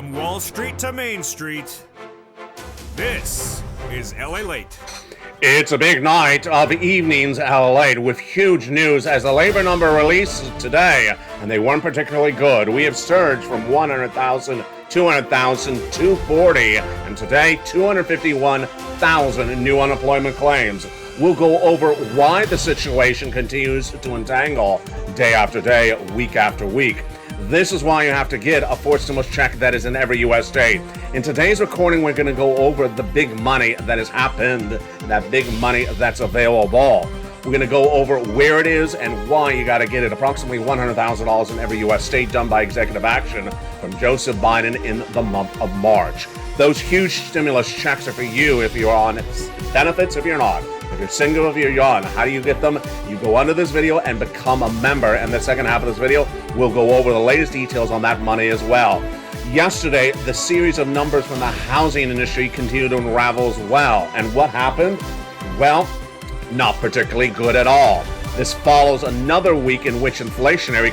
From Wall Street to Main Street, this is LALATE. It's a big night of evenings LALATE with huge news as the labor number releases today, and they weren't particularly good. We have surged from 100,000, 200,000, 240, and today 251,000 new unemployment claims. We'll go over why the situation continues to entangle day after day, week after week. This is why you have to get a fourth stimulus check that is in every U.S. state. In today's recording, we're going to go over the big money that has happened, that big money that's available. We're going to go over where it is and why you got to get it. Approximately $100,000 in every U.S. state done by executive action from Joseph Biden in the month of March. Those huge stimulus checks are for you if you're on benefits, if you're not. If you're single, if you're young, how do you get them? You go under this video and become a member. And the second half of this video, we'll go over the latest details on that money as well. Yesterday, the series of numbers from the housing industry continued to unravel as well. And what happened? Well, not particularly good at all. This follows another week in which inflationary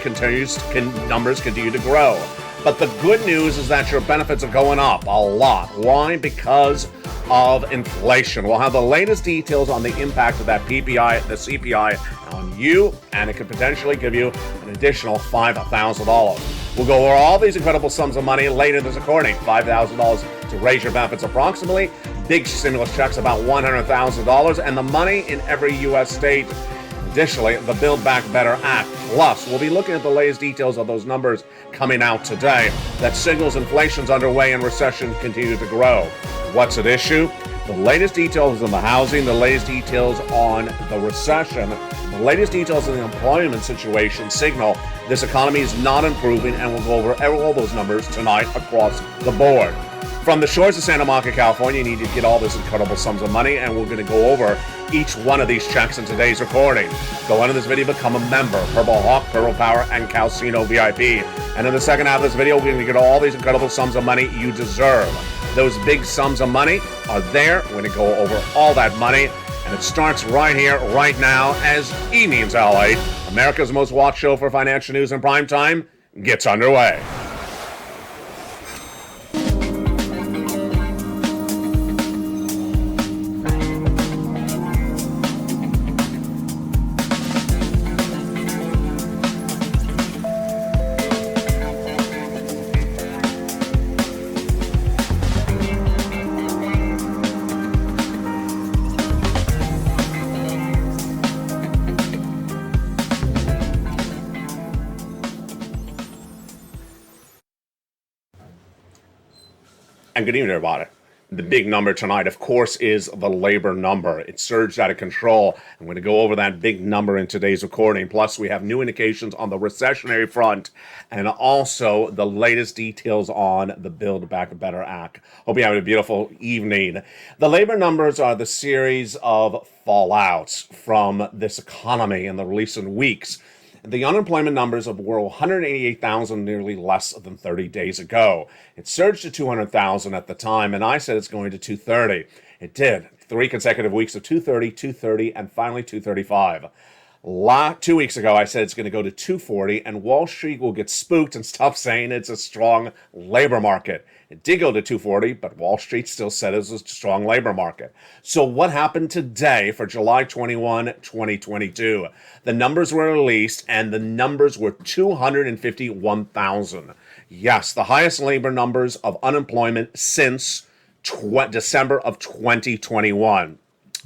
numbers continue to grow. But the good news is that your benefits are going up a lot. Why? Because of inflation. We'll have the latest details on the impact of that PPI, the CPI on you, and it could potentially give you an additional $5,000. We'll go over all these incredible sums of money later in this recording. $5,000 to raise your benefits approximately, big stimulus checks about $100,000, and the money in every U.S. state. Additionally, the Build Back Better Act. Plus, we'll be looking at the latest details of those numbers coming out today that signals inflation's underway and recession continues to grow. What's at issue? The latest details on the housing, the latest details on the recession, the latest details on the employment situation signal this economy is not improving, and we'll go over all those numbers tonight across the board. From the shores of Santa Monica, California, you need to get all these incredible sums of money, and we're going to go over each one of these checks in today's recording. Go under this video, become a member, Purple Hawk, Purple Power, and Calcino VIP. And in the second half of this video, we're going to get all these incredible sums of money you deserve. Those big sums of money are there. We're going to go over all that money, and it starts right here, right now, as Evenings LA, America's most watched show for financial news in prime time, gets underway. And good evening, everybody. The big number tonight, of course, is the labor number. It surged out of control. I'm going to go over that big number in today's recording. Plus, we have new indications on the recessionary front and also the latest details on the Build Back Better Act. Hope you have a beautiful evening. The labor numbers are the series of fallouts from this economy in the recent weeks. The unemployment numbers were 188,000, nearly less than 30 days ago. It surged to 200,000 at the time, and I said it's going to 230. It did. 3 consecutive weeks of 230, 230, and finally 235. 2 weeks ago, I said it's going to go to 240, and Wall Street will get spooked and stop saying it's a strong labor market. It did go to 240, but Wall Street still said it was a strong labor market. So what happened today for July 21, 2022? The numbers were released, and the numbers were 251,000. Yes, the highest labor numbers of unemployment since December of 2021.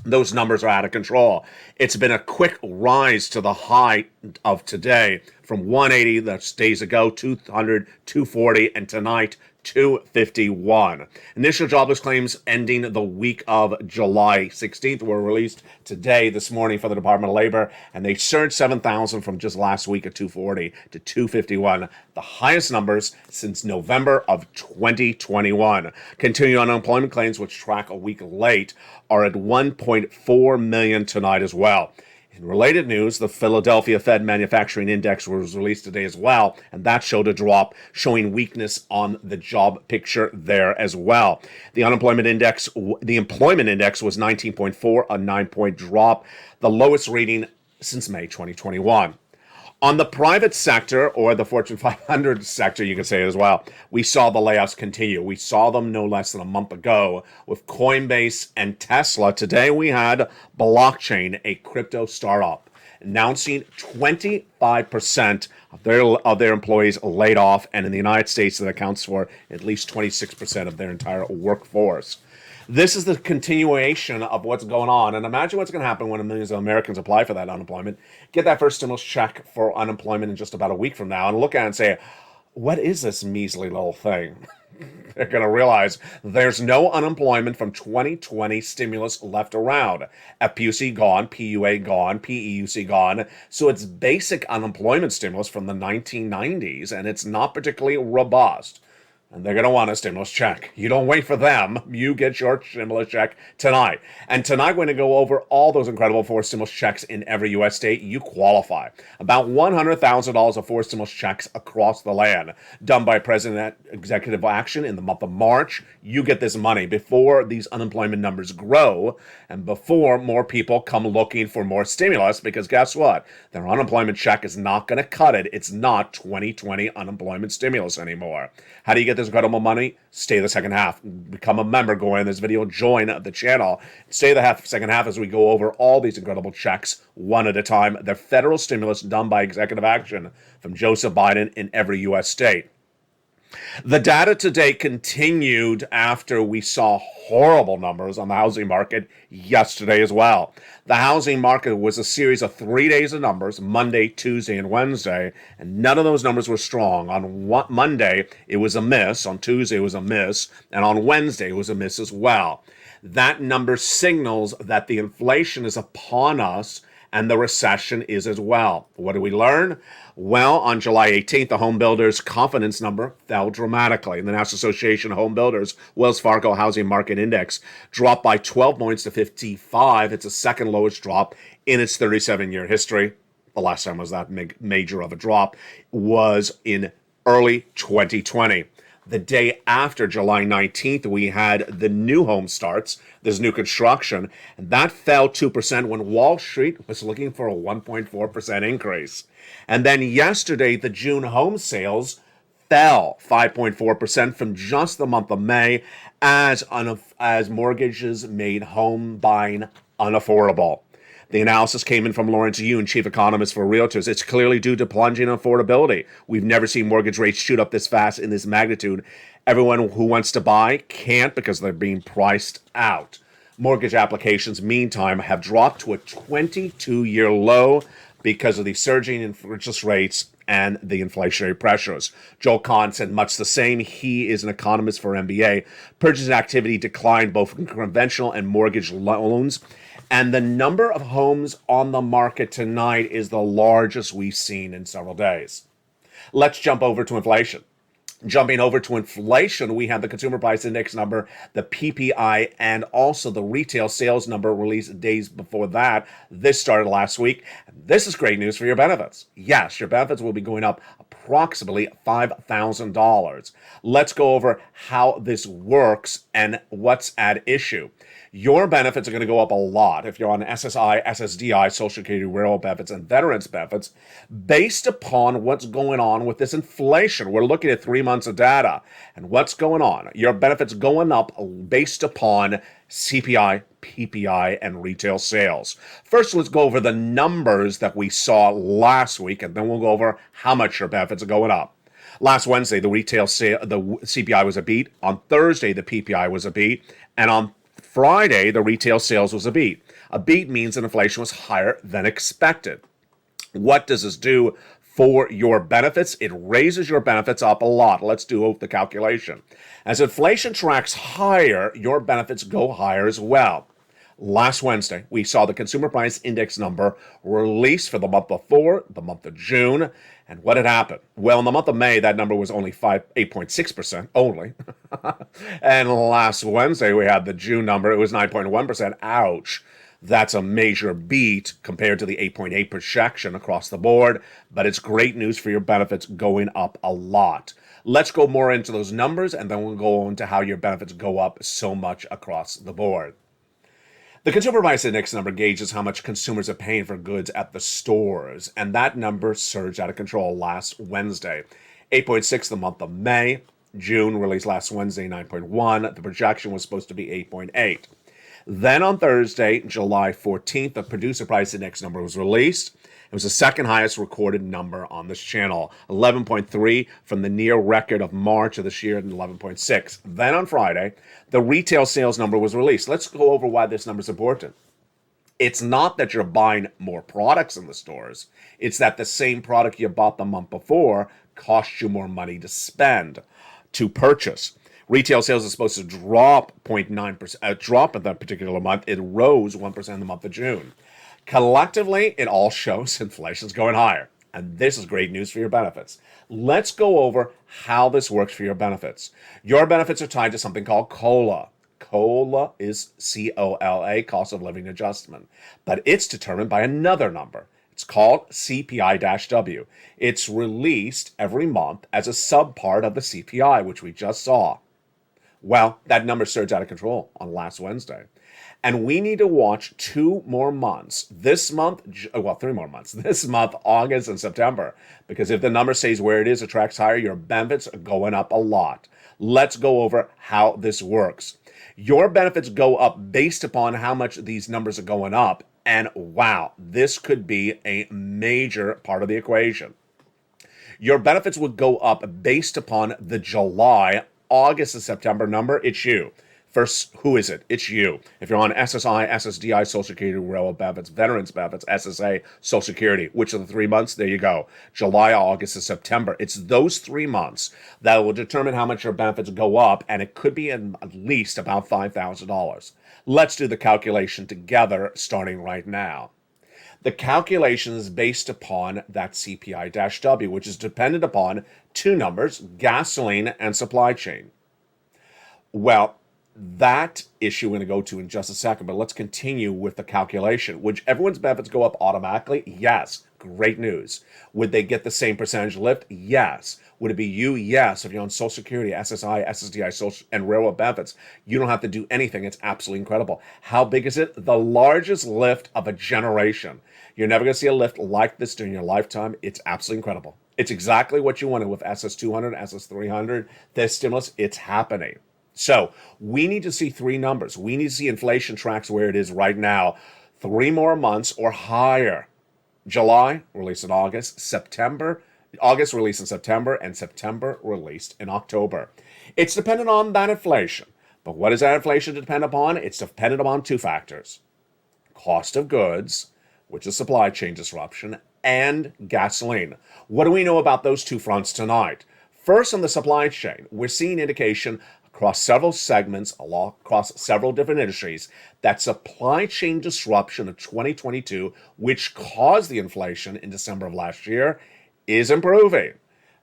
Those numbers are out of control. It's been a quick rise to the high of today from 180, that's days ago, 200, 240, and tonight, 251. Initial jobless claims ending the week of July 16th were released this morning for the Department of Labor, and they surged 7,000 from just last week at 240 to 251, the highest numbers since November of 2021. Continuing unemployment claims, which track a week late, are at 1.4 million tonight as well. In related news, the Philadelphia Fed Manufacturing Index was released today as well, and that showed a drop, showing weakness on the job picture there as well. The employment index was 19.4, a 9-point drop, the lowest reading since May 2021. On the private sector, or the Fortune 500 sector, you can say it as well, we saw the layoffs continue. We saw them no less than a month ago with Coinbase and Tesla. Today we had Blockchain, a crypto startup, announcing 25% of their employees laid off, and in the United States that accounts for at least 26% of their entire workforce. This is the continuation of what's going on. And imagine what's going to happen when millions of Americans apply for that unemployment, get that first stimulus check for unemployment in just about a week from now, and look at it and say, what is this measly little thing? They're going to realize there's no unemployment from 2020 stimulus left around. FPUC gone, PUA gone, PEUC gone. So it's basic unemployment stimulus from the 1990s, and it's not particularly robust. And they're going to want a stimulus check. You don't wait for them. You get your stimulus check tonight. And tonight, we're going to go over all those incredible forced stimulus checks in every U.S. state. You qualify. About $100,000 of forced stimulus checks across the land, done by President Executive Action in the month of March. You get this money before these unemployment numbers grow and before more people come looking for more stimulus, because guess what? Their unemployment check is not going to cut it. It's not 2020 unemployment stimulus anymore. How do you get this incredible money? Stay the second half. Become a member. Go in this video. Join the channel. Stay the second half as we go over all these incredible checks one at a time. The federal stimulus done by executive action from Joseph Biden in every U.S. state. The data today continued after we saw horrible numbers on the housing market yesterday as well. The housing market was a series of 3 days of numbers, Monday, Tuesday, and Wednesday, and none of those numbers were strong. On Monday, it was a miss. On Tuesday, it was a miss. And on Wednesday, it was a miss as well. That number signals that the inflation is upon us and the recession is as well. What do we learn? Well, on July 18th, the home builders' confidence number fell dramatically. The National Association of Home Builders Wells Fargo Housing Market Index dropped by 12 points to 55. It's the second lowest drop in its 37-year history. The last time was that major of a drop was in early 2020. The day after July 19th, we had the new home starts, this new construction, and that fell 2% when Wall Street was looking for a 1.4% increase. And then yesterday, the June home sales fell 5.4% from just the month of May as mortgages made home buying unaffordable. The analysis came in from Lawrence Yun, chief economist for Realtors. It's clearly due to plunging affordability. We've never seen mortgage rates shoot up this fast in this magnitude. Everyone who wants to buy can't because they're being priced out. Mortgage applications, meantime, have dropped to a 22-year low because of the surging interest rates and the inflationary pressures. Joel Kahn said much the same. He is an economist for MBA. Purchase activity declined both in conventional and mortgage loans. And the number of homes on the market tonight is the largest we've seen in several days. Let's jump over to inflation. Jumping over to inflation, we have the Consumer Price Index number, the PPI, and also the retail sales number released days before that. This started last week. This is great news for your benefits. Yes, your benefits will be going up approximately $5,000. Let's go over how this works and what's at issue. Your benefits are going to go up a lot if you're on SSI, SSDI, Social Security, rural benefits, and veterans benefits based upon what's going on with this inflation. We're looking at 3 months of data. And what's going on? Your benefits going up based upon CPI, PPI, and retail sales. First, let's go over the numbers that we saw last week, and then we'll go over how much your benefits are going up. Last Wednesday, the CPI was a beat. On Thursday, the PPI was a beat. And on Friday, the retail sales was a beat. A beat means that inflation was higher than expected. What does this do for your benefits? It raises your benefits up a lot. Let's do the calculation. As inflation tracks higher, your benefits go higher as well. Last Wednesday, we saw the Consumer Price Index number released for the month before, the month of June. And what had happened? Well, in the month of May, that number was only 8.6% only. And last Wednesday, we had the June number. It was 9.1%. Ouch. That's a major beat compared to the 8.8 projection across the board. But it's great news for your benefits going up a lot. Let's go more into those numbers, and then we'll go into how your benefits go up so much across the board. The consumer price index number gauges how much consumers are paying for goods at the stores, and that number surged out of control last Wednesday. 8.6 the month of May. June released last Wednesday, 9.1. The projection was supposed to be 8.8. Then on Thursday, July 14th, the producer price index number was released. It was the second highest recorded number on this channel, 11.3 from the near record of March of this year and 11.6. Then on Friday, the retail sales number was released. Let's go over why this number is important. It's not that you're buying more products in the stores. It's that the same product you bought the month before cost you more money to spend, to purchase. Retail sales is supposed to drop 0.9%, drop in that particular month. It rose 1% in the month of June. Collectively, it all shows inflation's going higher. And this is great news for your benefits. Let's go over how this works for your benefits. Your benefits are tied to something called COLA. COLA is COLA, cost of living adjustment. But it's determined by another number. It's called CPI-W. It's released every month as a subpart of the CPI, which we just saw. Well, that number surged out of control on last Wednesday. And we need to watch 2 more months. This month, 3 more months. This month, August and September. Because if the number stays where it is, it tracks higher, your benefits are going up a lot. Let's go over how this works. Your benefits go up based upon how much these numbers are going up. And wow, this could be a major part of the equation. Your benefits would go up based upon the July, August, and September number. It's you. First, who is it? It's you. If you're on SSI, SSDI, Social Security, Railroad benefits, Veterans benefits, SSA, Social Security, which are the 3 months? There you go. July, August, and September. It's those 3 months that will determine how much your benefits go up, and it could be at least about $5,000. Let's do the calculation together, starting right now. The calculation is based upon that CPI-W, which is dependent upon 2 numbers, gasoline and supply chain. Well, that issue we're going to go to in just a second, but let's continue with the calculation. Would everyone's benefits go up automatically? Yes. Great news. Would they get the same percentage lift? Yes. Would it be you? Yes. If you're on Social Security, SSI, SSDI, Social, and Railroad benefits, you don't have to do anything. It's absolutely incredible. How big is it? The largest lift of a generation. You're never going to see a lift like this during your lifetime. It's absolutely incredible. It's exactly what you wanted with SS200, SS300, this stimulus. It's happening. So we need to see 3 numbers. We need to see inflation tracks where it is right now. 3 more months or higher. July, released in August. August released in September, and September released in October. It's dependent on that inflation. But what is that inflation dependent upon? It's dependent upon 2 factors. Cost of goods, which is supply chain disruption, and gasoline. What do we know about those 2 fronts tonight? First, on the supply chain, we're seeing indication across several segments, across several different industries, that supply chain disruption of 2022, which caused the inflation in December of last year, is improving.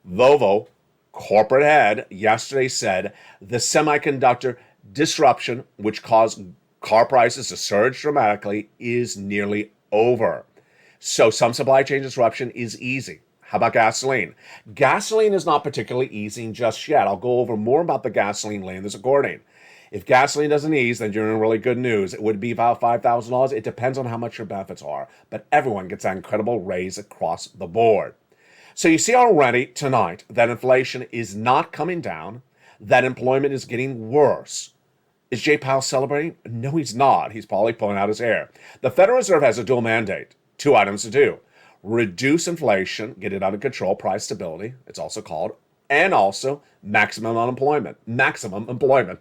Volvo corporate head yesterday said the semiconductor disruption, which caused car prices to surge dramatically, is nearly over. So some supply chain disruption is easy. How about gasoline? Gasoline is not particularly easing just yet. I'll go over more about the gasoline later in this recording. If gasoline doesn't ease, then you're in really good news. It would be about $5,000. It depends on how much your benefits are. But everyone gets that incredible raise across the board. So you see already tonight that inflation is not coming down, that employment is getting worse. Is Jay Powell celebrating? No, he's not. He's probably pulling out his hair. The Federal Reserve has a dual mandate. 2 items to do. Reduce inflation, get it under control, price stability, it's also called, and also maximum unemployment. Maximum employment.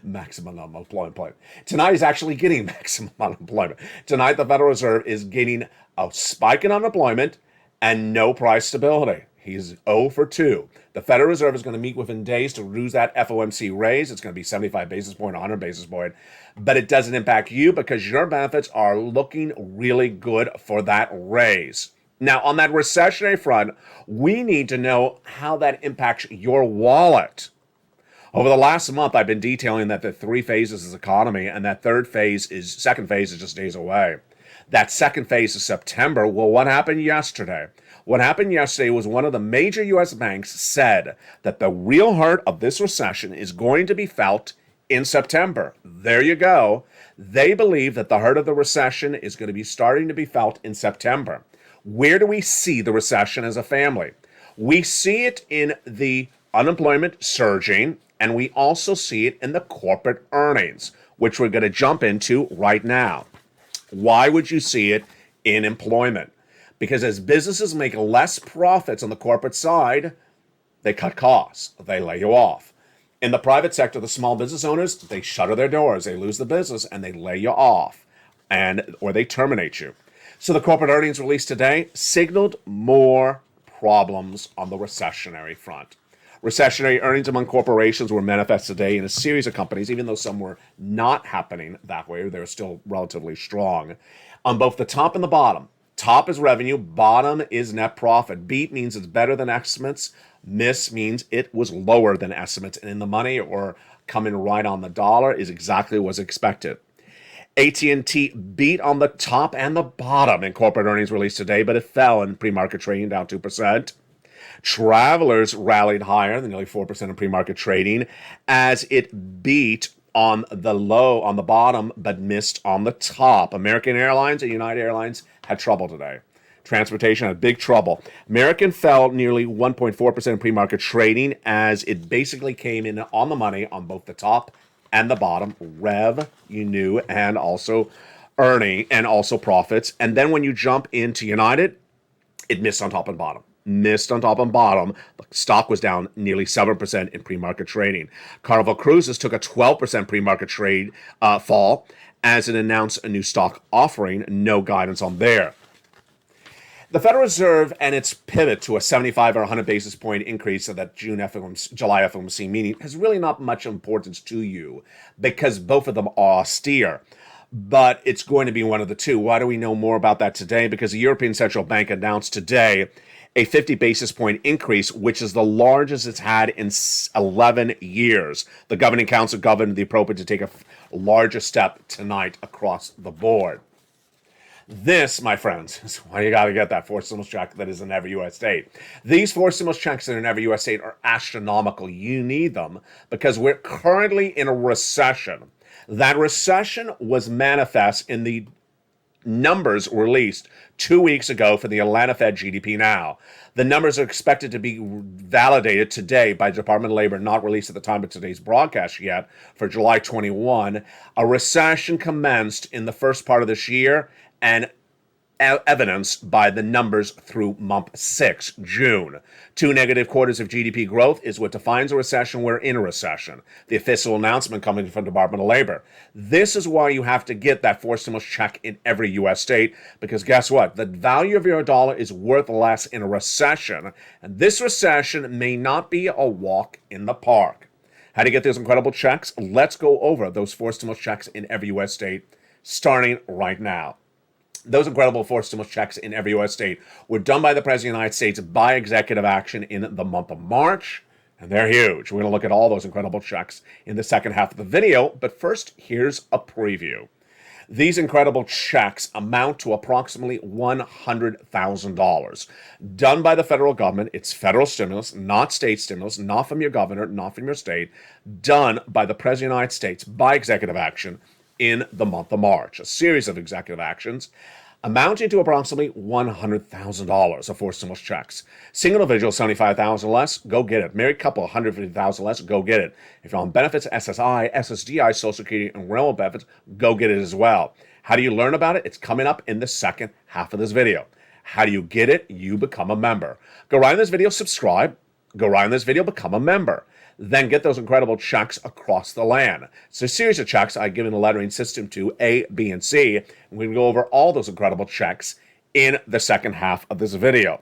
Maximum unemployment. Tonight is actually getting maximum unemployment. Tonight, the Federal Reserve is getting a spike in unemployment and no price stability. He's 0 for 2. The Federal Reserve is going to meet within days to reduce that FOMC raise. It's going to be 75 basis point, 100 basis point. But it doesn't impact you because your benefits are looking really good for that raise. Now, on that recessionary front, we need to know how that impacts your wallet. Over the last month, I've been detailing that the 3 phases is economy, and that second phase is just days away. That second phase is September. Well, what happened yesterday? What happened yesterday was one of the major U.S. banks said that the real heart of this recession is going to be felt in September. There you go. They believe that the hurt of the recession is going to be starting to be felt in September. Where do we see the recession as a family? We see it in the unemployment surging, and we also see it in the corporate earnings, which we're going to jump into right now. Why would you see it in employment? Because as businesses make less profits on the corporate side, they cut costs, they lay you off. In the private sector, the small business owners, they shutter their doors, they lose the business, and they lay you off, or they terminate you. So the corporate earnings released today signaled more problems on the recessionary front. Recessionary earnings among corporations were manifest today in a series of companies, even though some were not happening that way, they're still relatively strong. On both the top and the bottom. Top is revenue, bottom is net profit. Beat means it's better than estimates. Miss means it was lower than estimates. And in the money or coming right on the dollar is exactly what was expected. AT&T beat on the top and the bottom in corporate earnings released today, but it fell in pre-market trading, down 2%. Travelers rallied higher than nearly 4% in pre-market trading as it beat on the low on the bottom, but missed on the top. American Airlines and United Airlines had trouble today. Transportation had big trouble. American fell nearly 1.4% in pre-market trading as it basically came in on the money on both the top and the bottom, revenue and also earning and also profits. And then when you jump into United, it missed on top and bottom. Missed on top and bottom. The stock was down nearly 7% in pre-market trading. Carnival Cruises took a 12% pre-market trade fall as it announced a new stock offering. No guidance on there. The Federal Reserve and its pivot to a 75 or 100 basis point increase of that July FOMC meeting has really not much importance to you because both of them are austere. But it's going to be one of the two. Why do we know more about that today? Because the European Central Bank announced today a 50 basis point increase, which is the largest it's had in 11 years. The Governing Council governed the appropriate to take a larger step tonight across the board. This, my friends, is why you got to get that 4 stimulus check that is in every U.S. state. These 4 stimulus checks that are in every U.S. state are astronomical. You need them because we're currently in a recession. That recession was manifest in the numbers released 2 weeks ago for the Atlanta Fed GDP Now. The numbers are expected to be validated today by the Department of Labor, not released at the time of today's broadcast yet, for July 21. A recession commenced in the first part of this year and evidenced by the numbers through month 6, June. 2 negative quarters of GDP growth is what defines a recession. We're in a recession. The official announcement coming from the Department of Labor. This is why you have to get that 4 stimulus check in every U.S. state, because guess what? The value of your dollar is worth less in a recession, and this recession may not be a walk in the park. How to get those incredible checks? Let's go over those 4 stimulus checks in every U.S. state, starting right now. Those incredible 4 stimulus checks in every U.S. state were done by the President of the United States by executive action in the month of March, and they're huge. We're going to look at all those incredible checks in the second half of the video, but first, here's a preview. These incredible checks amount to approximately $100,000. Done by the federal government. It's federal stimulus, not state stimulus, not from your governor, not from your state. Done by the President of the United States by executive action in the month of March. A series of executive actions amounting to approximately $100,000 of 4 stimulus checks. Single individual, $75,000 less, go get it. Married couple, $150,000 less, go get it. If you're on benefits, SSI, SSDI, Social Security, and rental benefits, go get it as well. How do you learn about it? It's coming up in the second half of this video. How do you get it? You become a member. Go right in this video, subscribe. Go right in this video, become a member. Then get those incredible checks across the land. It's a series of checks I've given a lettering system to A, B, and C. And we're going to go over all those incredible checks in the second half of this video.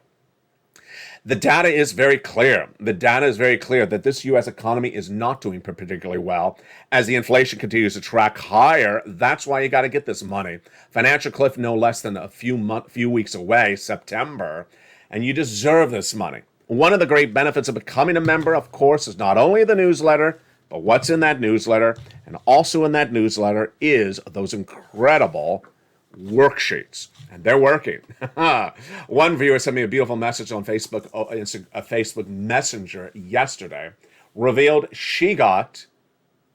The data is very clear. The data is very clear that this U.S. economy is not doing particularly well. As the inflation continues to track higher, that's why you got to get this money. Financial cliff no less than a few weeks away, September, and you deserve this money. One of the great benefits of becoming a member, of course, is not only the newsletter, but what's in that newsletter. And also in that newsletter is those incredible worksheets. And they're working. One viewer sent me a beautiful message on Facebook, a Facebook Messenger yesterday, revealed she got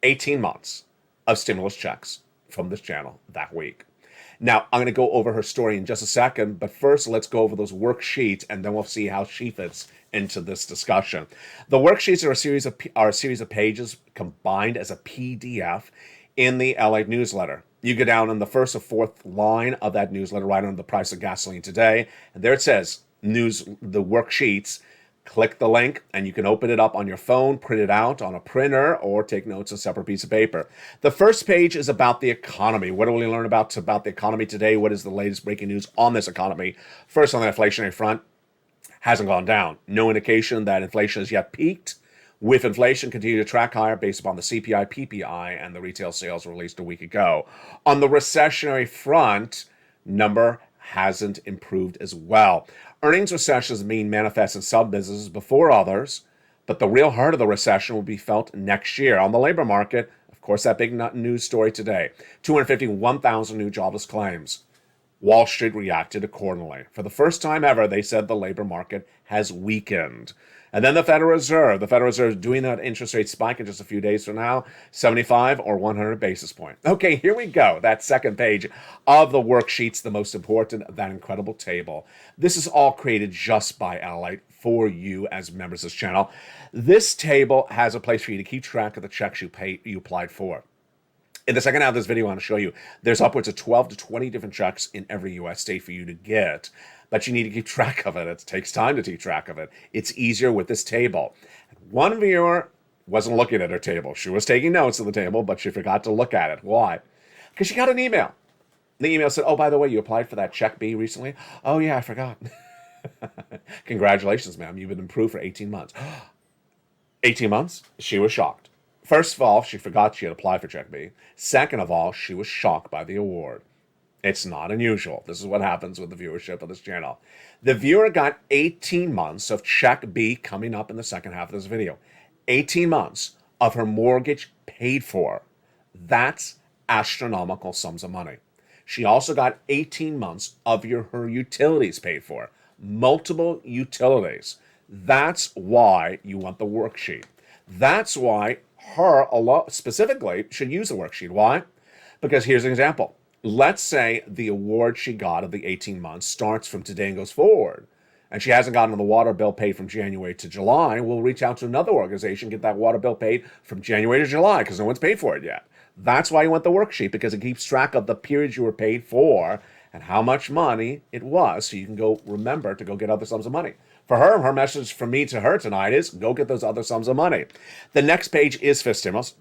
18 months of stimulus checks from this channel that week. Now, I'm going to go over her story in just a second, but first let's go over those worksheets, and then we'll see how she fits into this discussion. The worksheets are a series of pages combined as a PDF in the LATE newsletter. You go down on the first or fourth line of that newsletter, right under the price of gasoline today, and there it says, the worksheets. Click the link and you can open it up on your phone, print it out on a printer, or take notes on a separate piece of paper. The first page is about the economy. What do we learn about the economy today? What is the latest breaking news on this economy? First, on the inflationary front, hasn't gone down. No indication that inflation has yet peaked. With inflation continuing to track higher based upon the CPI, PPI, and the retail sales released a week ago. On the recessionary front, number hasn't improved as well. Earnings recessions being manifest in some businesses before others, but the real heart of the recession will be felt next year. On the labor market, of course, that big news story today, 251,000 new jobless claims. Wall Street reacted accordingly. For the first time ever, they said the labor market has weakened. And then the Federal Reserve doing that interest rate spike in just a few days from now, 75 or 100 basis points. Okay, here we go. That second page of the worksheets, the most important, that incredible table. This is all created just by LALATE for you as members of this channel. This table has a place for you to keep track of the checks you applied for. In the second half of this video, I want to show you there's upwards of 12 to 20 different checks in every U.S. state for you to get. But you need to keep track of it. It takes time to keep track of it. It's easier with this table. One viewer wasn't looking at her table. She was taking notes of the table, but she forgot to look at it. Why? Because she got an email. The email said, oh, by the way, you applied for that Check B recently? Oh, yeah, I forgot. Congratulations, ma'am. You've been approved for 18 months. 18 months? She was shocked. First of all, she forgot she had applied for Check B. Second of all, she was shocked by the award. It's not unusual. This is what happens with the viewership of this channel. The viewer got 18 months of Check B coming up in the second half of this video. 18 months of her mortgage paid for. That's astronomical sums of money. She also got 18 months of her utilities paid for. Multiple utilities. That's why you want the worksheet. That's why her specifically should use the worksheet. Why? Because here's an example. Let's say the award she got of the 18 months starts from today and goes forward, and she hasn't gotten the water bill paid from January to July. We'll reach out to another organization, get that water bill paid from January to July because no one's paid for it yet. That's why you want the worksheet, because it keeps track of the periods you were paid for and how much money it was, so you can go remember to go get other sums of money. For her message from me to her tonight is go get those other sums of money. The next page is fifth stimulus.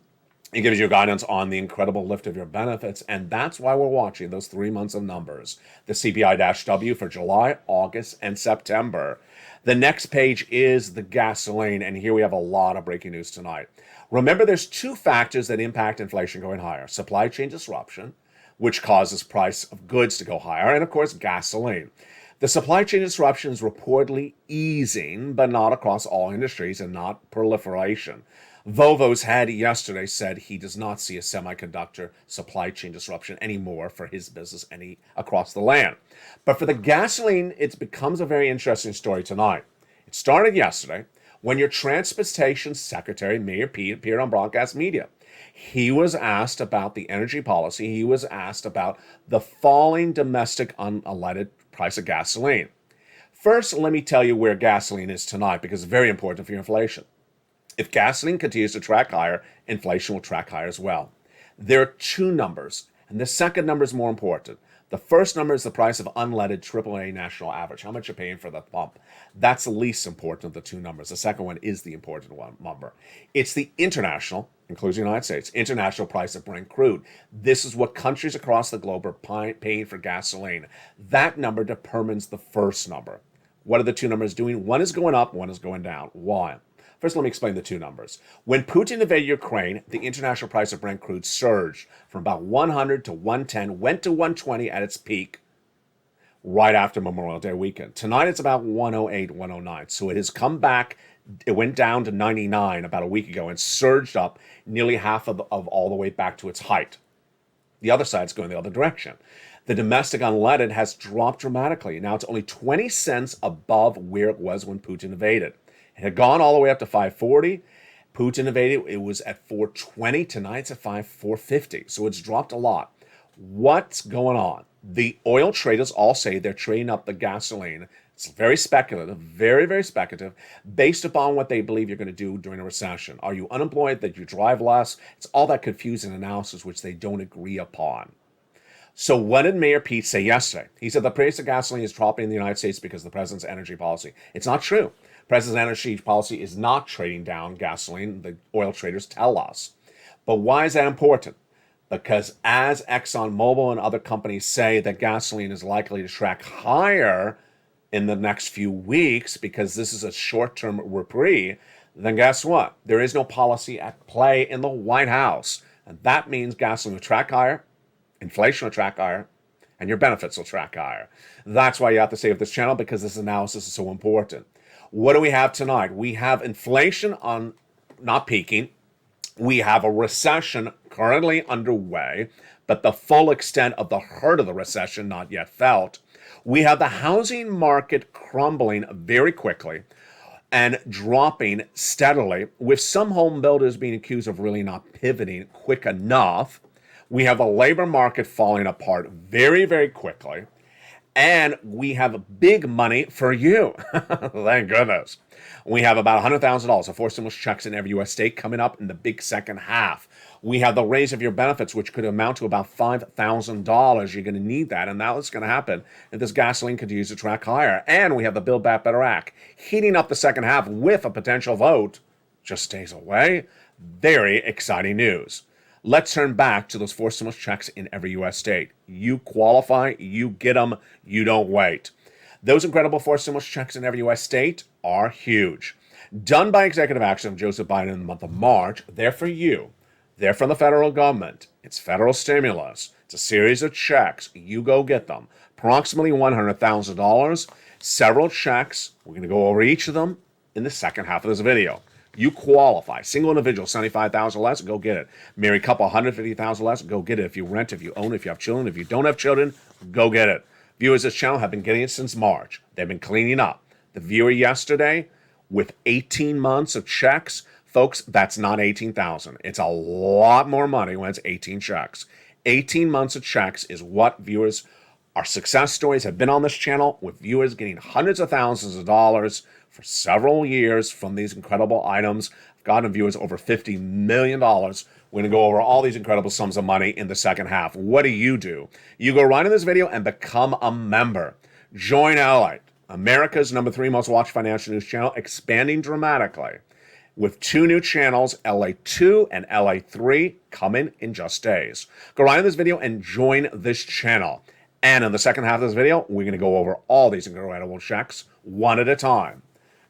It gives you guidance on the incredible lift of your benefits, and that's why we're watching those 3 months of numbers. The CPI-W for July, August, and September. The next page is the gasoline, and here we have a lot of breaking news tonight. Remember, there's two factors that impact inflation going higher. Supply chain disruption, which causes price of goods to go higher, and of course, gasoline. The supply chain disruption is reportedly easing, but not across all industries and not proliferation. Volvo's head yesterday said he does not see a semiconductor supply chain disruption anymore for his business across the land. But for the gasoline, it becomes a very interesting story tonight. It started yesterday when your transportation secretary, Mayor Pete, appeared on broadcast media. He was asked about the energy policy. He was asked about the falling domestic unleaded price of gasoline. First, let me tell you where gasoline is tonight, because it's very important for your inflation. If gasoline continues to track higher, inflation will track higher as well. There are two numbers, and the second number is more important. The first number is the price of unleaded AAA national average, how much you're paying for the pump. That's the least important of the two numbers. The second one is the important one number. It's the international, including the United States, international price of Brent crude. This is what countries across the globe are paying for gasoline. That number determines the first number. What are the two numbers doing? One is going up, one is going down. Why? First, let me explain the two numbers. When Putin invaded Ukraine, the international price of Brent crude surged from about 100 to 110, went to 120 at its peak right after Memorial Day weekend. Tonight, it's about 108, 109. So it has come back. It went down to 99 about a week ago and surged up nearly half of all the way back to its height. The other side's going the other direction. The domestic unleaded has dropped dramatically. Now it's only 20 cents above where it was when Putin invaded. It had gone all the way up to 540. Putin invaded. It was at 420. Tonight it's at 450. So it's dropped a lot. What's going on? The oil traders all say they're trading up the gasoline. It's very speculative, very, very speculative, based upon what they believe you're going to do during a recession. Are you unemployed, that you drive less? It's all that confusing analysis which they don't agree upon. So what did Mayor Pete say yesterday? He said the price of gasoline is dropping in the United States because of the president's energy policy. It's not true. The president's energy policy is not trading down gasoline, the oil traders tell us. But why is that important? Because as ExxonMobil and other companies say that gasoline is likely to track higher in the next few weeks because this is a short-term reprieve, then guess what? There is no policy at play in the White House. And that means gasoline will track higher, inflation will track higher, and your benefits will track higher. That's why you have to stay with this channel, because this analysis is so important. What do we have tonight? We have inflation on not peaking. We have a recession currently underway, but the full extent of the hurt of the recession not yet felt. We have the housing market crumbling very quickly and dropping steadily, with some home builders being accused of really not pivoting quick enough. We have the labor market falling apart very, very quickly. And we have big money for you. Thank goodness. We have about $100,000 of forced stimulus checks in every U.S. state coming up in the big second half. We have the raise of your benefits, which could amount to about $5,000. You're going to need that, and that's going to happen if this gasoline continues to track higher. And we have the Build Back Better Act heating up the second half with a potential vote just days away. Very exciting news. Let's turn back to those forced stimulus checks in every U.S. state. You qualify, you get them, you don't wait. Those incredible forced stimulus checks in every U.S. state are huge. Done by executive action of Joseph Biden in the month of March, they're for you. They're from the federal government. It's federal stimulus. It's a series of checks. You go get them. Approximately $100,000. Several checks. We're going to go over each of them in the second half of this video. You qualify. Single individual, $75,000 less, go get it. Married couple, $150,000 less, go get it. If you rent, if you own, if you have children, if you don't have children, go get it. Viewers of this channel have been getting it since March. They've been cleaning up. The viewer yesterday with 18 months of checks, folks, that's not $18,000. It's a lot more money when it's 18 checks. 18 months of checks is what viewers, our success stories have been on this channel, with viewers getting hundreds of thousands of dollars for several years from these incredible items. I've gotten viewers over $50 million. We're going to go over all these incredible sums of money in the second half. What do? You go right in this video and become a member. Join LALATE, America's #3 most watched financial news channel, expanding dramatically with 2 new channels, LA2 and LA3, coming in just days. Go right in this video and join this channel. And in the second half of this video, we're going to go over all these incredible checks one at a time.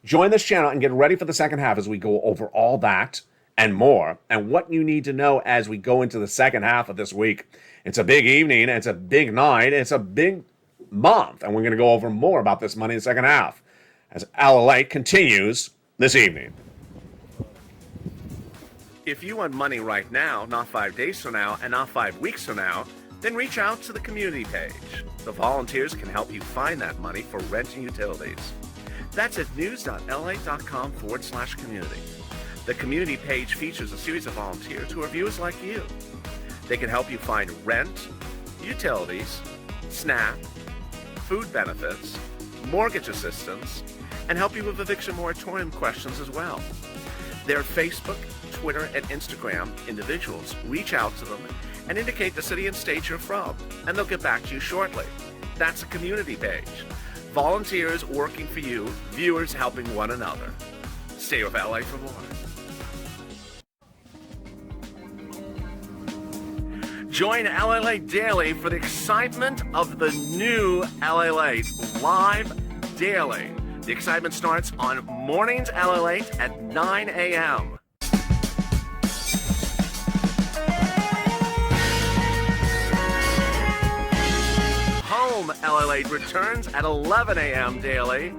Join this channel and get ready for the second half as we go over all that and more, and what you need to know as we go into the second half of this week. It's a big evening, it's a big night, it's a big month, and we're going to go over more about this money in the second half as LALATE continues this evening. If you want money right now, not 5 days from now, and not 5 weeks from now, then reach out to the community page. The volunteers can help you find that money for rent and utilities. That's at news.lalate.com/community. The community page features a series of volunteers who are viewers like you. They can help you find rent, utilities, SNAP, food benefits, mortgage assistance, and help you with eviction moratorium questions as well. Their Facebook, Twitter, and Instagram individuals. Reach out to them and indicate the city and state you're from, and they'll get back to you shortly. That's a community page. Volunteers working for you, viewers helping one another. Stay with LA for more. Join LALATE Daily for the excitement of the new LALATE live daily. The excitement starts on Mornings LALATE at 9 a.m. Home LALATE returns at 11 a.m. daily.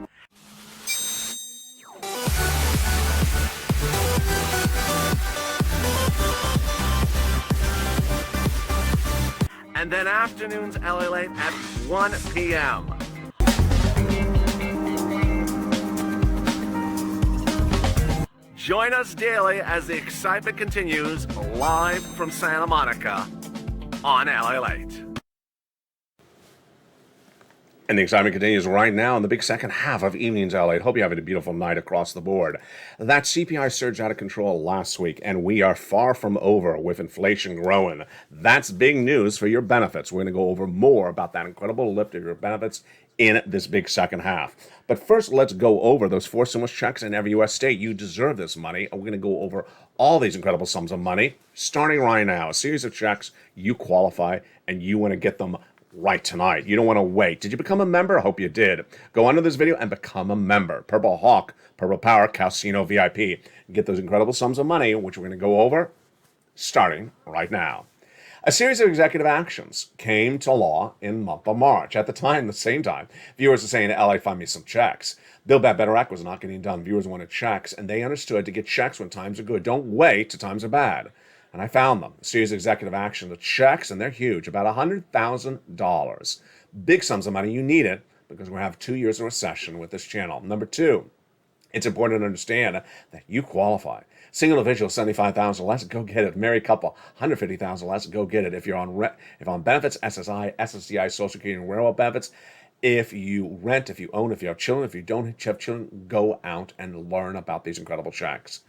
And then afternoons LALATE at 1 p.m. Join us daily as the excitement continues live from Santa Monica on LALATE. And the excitement continues right now in the big second half of Evenings LA. Hope you're having a beautiful night across the board. That CPI surged out of control last week, and we are far from over with inflation growing. That's big news for your benefits. We're going to go over more about that incredible lift of your benefits in this big second half. But first, let's go over those 4 stimulus checks in every U.S. state. You deserve this money. And we're going to go over all these incredible sums of money, starting right now. A series of checks, you qualify, and you want to get them right tonight. You don't want to wait. Did you become a member? I hope you did. Go under this video and become a member. Purple Hawk, Purple Power, Casino VIP. Get those incredible sums of money, which we're going to go over starting right now. A series of executive actions came to law in the month of March. At the same time, viewers are saying, LA, find me some checks. Build Back Better Act was not getting done. Viewers wanted checks, and they understood to get checks when times are good. Don't wait till times are bad. And I found them. A series of executive action, the checks, and they're huge, about $100,000. Big sums of money. You need it because we're going to have 2 years of recession with this channel. Number 2, it's important to understand that you qualify. Single individual, $75,000 less, go get it. Married couple, $150,000 less, go get it. If you're on benefits, SSI, SSDI, Social Security, and railroad benefits, if you rent, if you own, if you have children, if you don't have children, go out and learn about these incredible checks.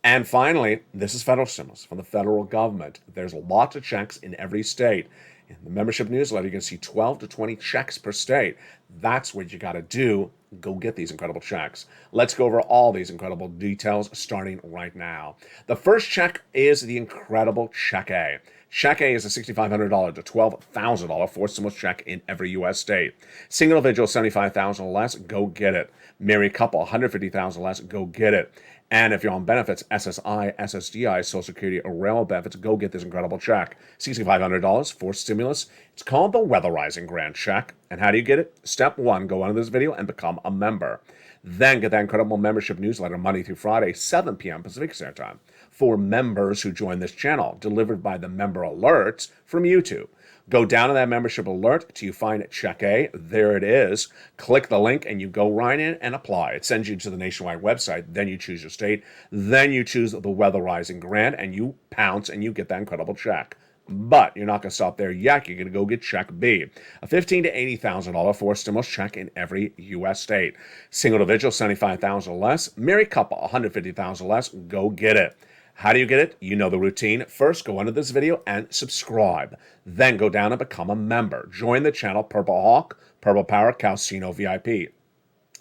And finally, this is federal stimulus from the federal government. There's lots of checks in every state. In the membership newsletter, you can see 12 to 20 checks per state. That's what you got to do. Go get these incredible checks. Let's go over all these incredible details starting right now. The first check is the incredible Check A. Check A is a $6,500 to $12,000 forced stimulus check in every U.S. state. Single individual, $75,000 or less, go get it. Married couple, $150,000 less, go get it. And if you're on benefits, SSI, SSDI, Social Security, or railroad benefits, go get this incredible check. $6,500 for stimulus. It's called the Weatherizing Grant Check. And how do you get it? Step 1, go under this video and become a member. Then get that incredible membership newsletter Monday through Friday, 7 p.m. Pacific Standard Time, for members who join this channel, delivered by the member alerts from YouTube. Go down to that membership alert till you find Check A. There it is. Click the link and you go right in and apply. It sends you to the nationwide website. Then you choose your state. Then you choose the Weatherizing Grant and you pounce and you get that incredible check. But you're not going to stop there yet. You're going to go get Check B, a $15,000 to $80,000 forced stimulus check in every U.S. state. Single individual, $75,000 or less. Married couple, $150,000 or less. Go get it. How do you get it? You know the routine. First, go under this video and subscribe. Then go down and become a member. Join the channel Purple Hawk, Purple Power, Casino VIP.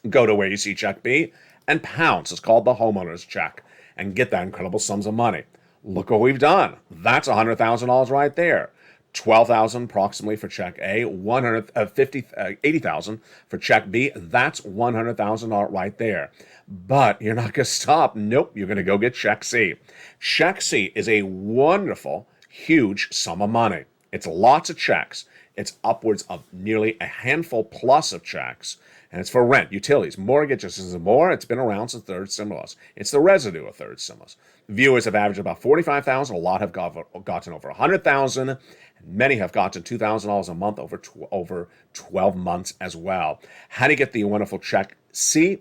Go to where you see Check B and pounce. It's called the homeowner's check. And get that incredible sums of money. Look what we've done. That's $100,000 right there. $12,000 approximately for Check A, $80,000 for Check B. That's $100,000 right there. But you're not going to stop. Nope, you're going to go get Check C. Check C is a wonderful, huge sum of money. It's lots of checks. It's upwards of nearly a handful plus of checks. And it's for rent, utilities, mortgages, and more. It's been around since third stimulus. It's the residue of third stimulus. Viewers have averaged about $45,000. A lot have gotten over $100,000. Many have gotten $2,000 a month over 12 months as well. How do you get the wonderful Check C?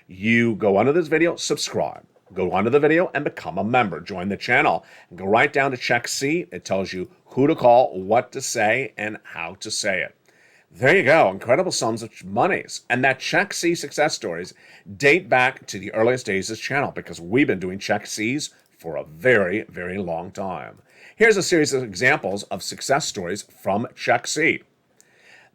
You go under this video, subscribe. Go under the video and become a member. Join the channel and go right down to Check C. It tells you who to call, what to say, and how to say it. There you go. Incredible sums of monies. And that Check C success stories date back to the earliest days of this channel because we've been doing Check C's for a very, very long time. Here's a series of examples of success stories from Check C.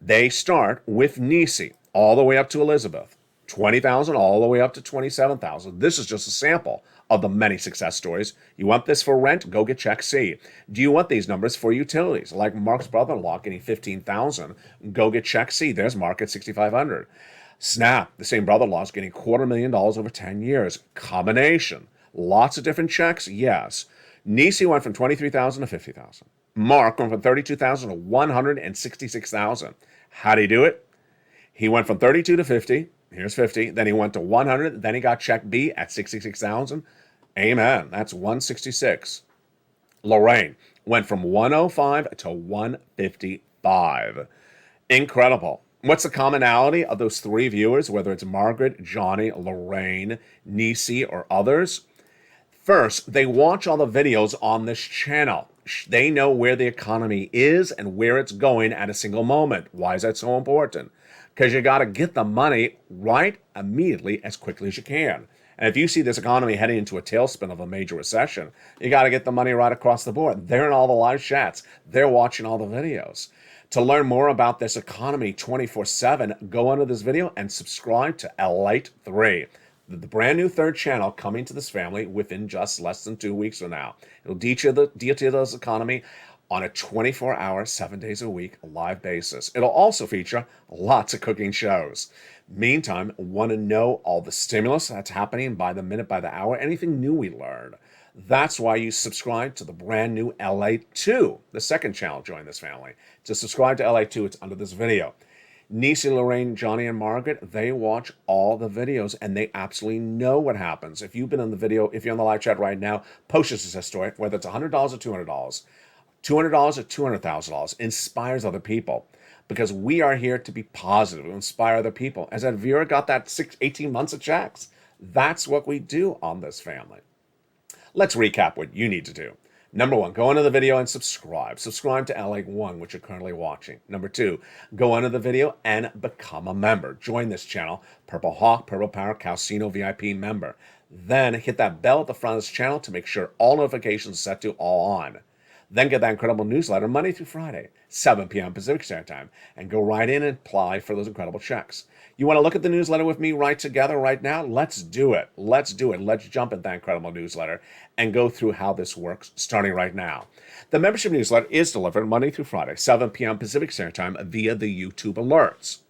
They start with Nisi all the way up to Elizabeth. 20,000 all the way up to 27,000. This is just a sample of the many success stories. You want this for rent? Go get Check C. Do you want these numbers for utilities? Like Mark's brother-in-law getting 15,000. Go get Check C. There's Mark at 6,500. Snap, the same brother-in-law is getting $250,000 over 10 years. Combination. Lots of different checks, yes. Nisi went from 23,000 to 50,000. Mark went from 32,000 to 166,000. How did he do it? He went from 32 to 50. Here's 50. Then he went to 100. Then he got Check B at 66,000. Amen. That's 166. Lorraine went from 105 to 155. Incredible. What's the commonality of those three viewers, whether it's Margaret, Johnny, Lorraine, Nisi, or others? First, they watch all the videos on this channel. They know where the economy is and where it's going at a single moment. Why is that so important? Because you got to get the money right immediately as quickly as you can. And if you see this economy heading into a tailspin of a major recession, you got to get the money right across the board. They're in all the live chats. They're watching all the videos. To learn more about this economy 24/7, go under this video and subscribe to LALATE 3, the brand new third channel coming to this family within just less than 2 weeks from now. It'll detail this economy on a 24-hour, 7 days a week live basis. It'll also feature lots of cooking shows. Meantime, want to know all the stimulus that's happening by the minute, by the hour, anything new we learned? That's why you subscribe to the brand new LALATE 2, the second channel join this family. To subscribe to LALATE 2, it's under this video. Niecy, Lorraine, Johnny, and Margaret, they watch all the videos and they absolutely know what happens. If you've been in the video, if you're on the live chat right now, post your success story, whether it's $100 or $200, $200 or $200,000, inspires other people. Because we are here to be positive, to inspire other people. As that viewer got that 18 months of checks, that's what we do on this family. Let's recap what you need to do. Number 1, go into the video and subscribe. Subscribe to LALATE 1, which you're currently watching. Number 2, go under the video and become a member. Join this channel, Purple Hawk, Purple Power, Calcino VIP member. Then hit that bell at the front of this channel to make sure all notifications are set to all on. Then get that incredible newsletter Monday through Friday, 7 p.m. Pacific Standard Time, and go right in and apply for those incredible checks. You want to look at the newsletter with me right together right now? Let's do it. Let's do it. Let's jump at that incredible newsletter and go through how this works starting right now. The membership newsletter is delivered Monday through Friday, 7 p.m. Pacific Standard Time via the YouTube alerts.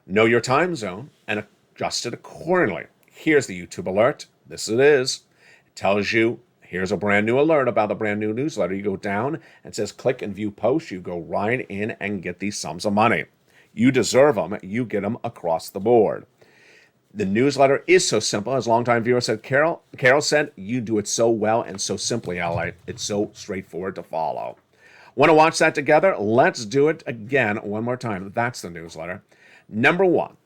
Know your time zone and adjust it accordingly. Here's the YouTube alert. This it is. It tells you here's a brand new alert about the brand new newsletter. You go down and it says click and view post. You go right in and get these sums of money. You deserve them. You get them across the board. The newsletter is so simple. As longtime viewer said, Carol said, you do it so well and so simply, LA. It's so straightforward to follow. Want to watch that together? Let's do it again one more time. That's the newsletter. Number 1,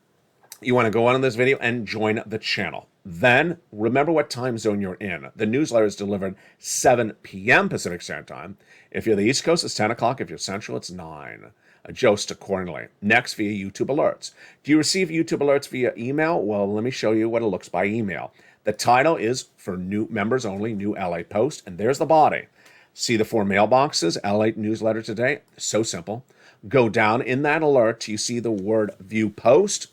you want to go on this video and join the channel. Then remember what time zone you're in. The newsletter is delivered 7 p.m. Pacific Standard Time. If you're the East Coast, it's 10 o'clock. If you're Central, it's 9. Adjust accordingly. Next, via YouTube alerts. Do you receive YouTube alerts via email? Well, let me show you what it looks by email. The title is for new members only, new LA post, and there's the body. See the 4 mailboxes, LA newsletter today? So simple. Go down in that alert. You see the word view post.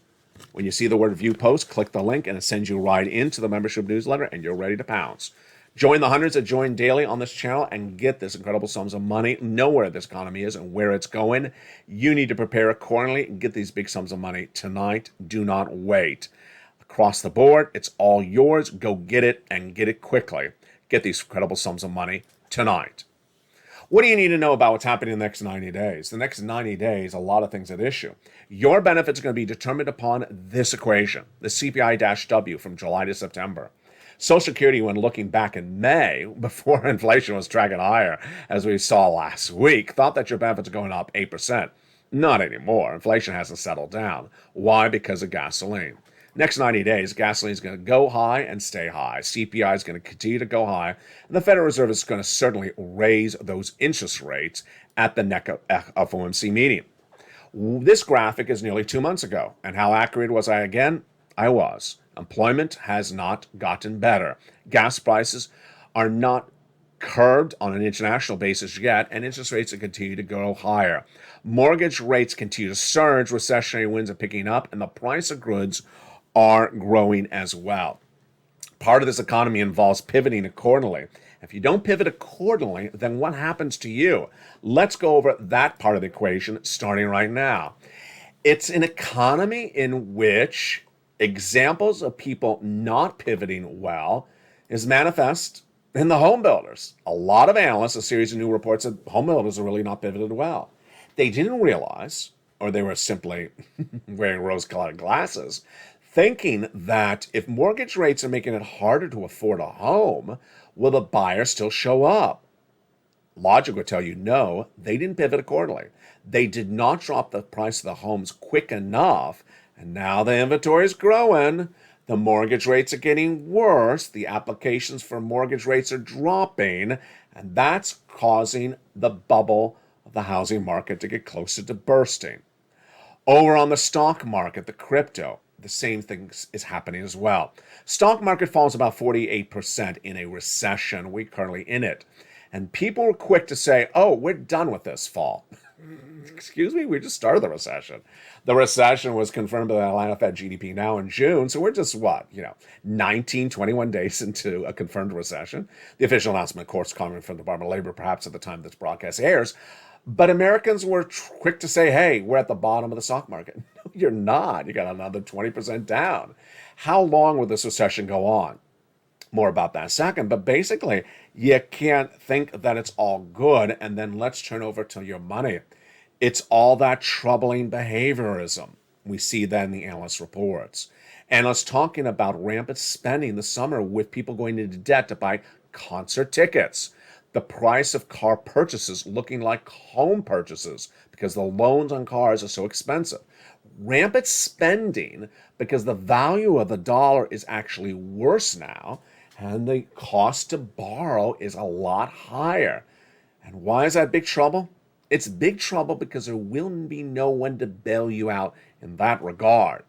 When you see the word view post, click the link and it sends you right into the membership newsletter and you're ready to pounce. Join the hundreds that join daily on this channel and get this incredible sums of money. Know where this economy is and where it's going. You need to prepare accordingly and get these big sums of money tonight. Do not wait. Across the board, it's all yours. Go get it and get it quickly. Get these incredible sums of money tonight. What do you need to know about what's happening in the next 90 days? The next 90 days, a lot of things at issue. Your benefits are going to be determined upon this equation, the CPI-W from July to September. Social Security, when looking back in May, before inflation was tracking higher, as we saw last week, thought that your benefits are going up 8%. Not anymore. Inflation hasn't settled down. Why? Because of gasoline. Next 90 days, gasoline is going to go high and stay high. CPI is going to continue to go high. And the Federal Reserve is going to certainly raise those interest rates at the next FOMC meeting. This graphic is nearly 2 months ago. And how accurate was I again? I was. Employment has not gotten better. Gas prices are not curbed on an international basis yet, and interest rates continue to go higher. Mortgage rates continue to surge, recessionary winds are picking up, and the price of goods are growing as well. Part of this economy involves pivoting accordingly. If you don't pivot accordingly, then what happens to you? Let's go over that part of the equation starting right now. It's an economy in which examples of people not pivoting well is manifest in the home builders. A lot of analysts, a series of new reports that home builders are really not pivoted well. They didn't realize, or they were simply wearing rose-colored glasses, thinking that if mortgage rates are making it harder to afford a home, will the buyer still show up? Logic would tell you no, they didn't pivot accordingly. They did not drop the price of the homes quick enough, and now the inventory is growing. The mortgage rates are getting worse. The applications for mortgage rates are dropping, and that's causing the bubble of the housing market to get closer to bursting. Over on the stock market, the crypto, the same thing is happening as well. Stock market falls about 48% in a recession. We're currently in it. And people were quick to say, oh, we're done with this fall. Excuse me, we just started the recession. The recession was confirmed by the Atlanta Fed GDP now in June. So we're just 19, 21 days into a confirmed recession. The official announcement, of course, coming from the Department of Labor, perhaps at the time this broadcast airs. But Americans were quick to say, hey, we're at the bottom of the stock market. No, you're not. You got another 20% down. How long will this recession go on? More about that in a second. But basically, you can't think that it's all good and then let's turn over to your money. It's all that troubling behaviorism. We see that in the analyst reports. Analysts talking about rampant spending this summer with people going into debt to buy concert tickets. The price of car purchases looking like home purchases because the loans on cars are so expensive. Rampant spending because the value of the dollar is actually worse now and the cost to borrow is a lot higher. And why is that big trouble? It's big trouble because there will be no one to bail you out in that regard.